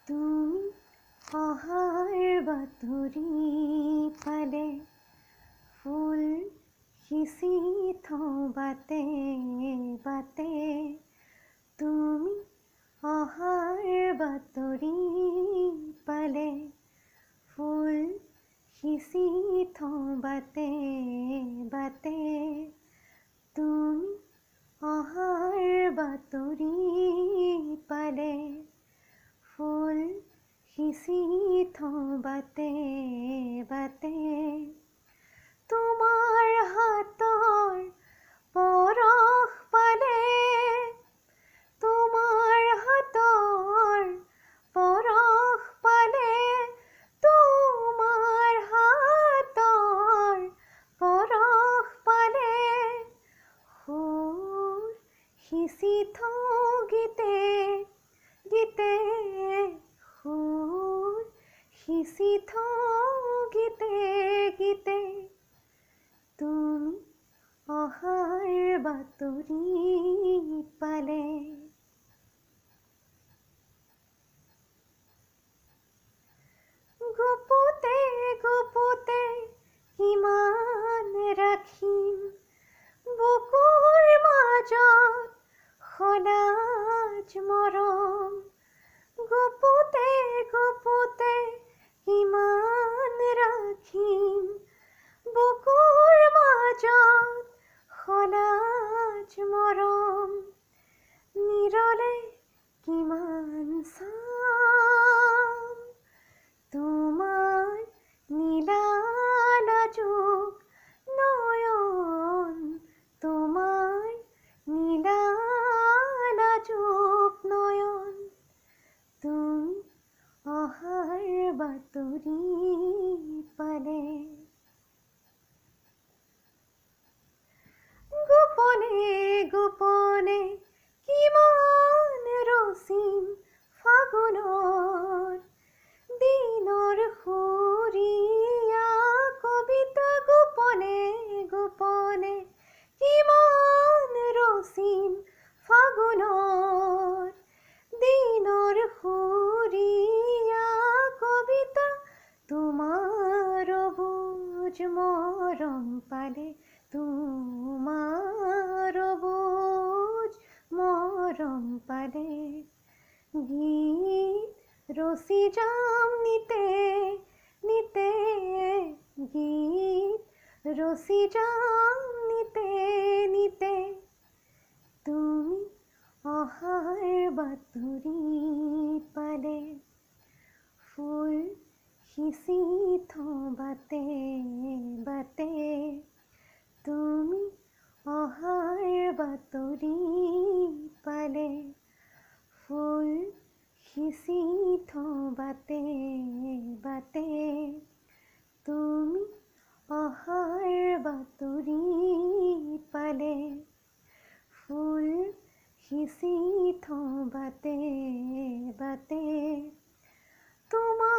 তুমি অহাৰ বাতৰি পালে ফুল সিঁচি থওঁ বাটে বাটে তুমি অহাৰ বাতৰি পালে ফুল সিঁচি থওঁ বাটে বাটে তুমি অহাৰ বাতৰি পালে ফুল সিঁচি থওঁ বাটে বাটে তোমাৰ হাতৰ পৰশ পালে তোমাৰ হাতৰ পৰশ পালে তোমাৰ হাতৰ পৰশ পালে সুৰ সিঁচি থওঁ গীতে গীতে সুৰ সিঁচি থওঁ গীতে গীতে তুমি অহাৰ বাতৰি পালে গুপুতে গুপুতে কিমান ৰাখিম বুকুৰ মাজত সদায় মৰম গুপুতে গুপুতে কিমান ৰাখিম বুকুৰ মাজত সদায় মৰম নিৰলে কিমান চাম তোমাৰ নীলা লাজুক নয়ন তোমাৰ নীলা লাজুক নয়ন তুমি অহাৰ বাতৰি পালে গোপনে গোপনে কিমান ৰচিম ফাগুনৰ দিনৰ সুৰীয়া কবিতা গোপনে গোপনে কিমান ৰচিম ফাগুনৰ দিনৰ সুৰীয়া কবিতা তোমাৰ বুজ মৰম পালে তোমাৰ বুজ মৰম পালে গীত ৰচি যাম নিতে নিতে গীত ৰচি যাম নিতে নিতে তুমি অহাৰ বাতৰি পালে ফুল সিঁচি থওঁ বাটে বাটে তুমি অহাৰ বাতৰি পালে ফুল সিঁচি থওঁ বাটে বাটে তুমি অহাৰ বাতৰি পালে ফুল সিঁচি থওঁ বাটে বাটে তোমাৰ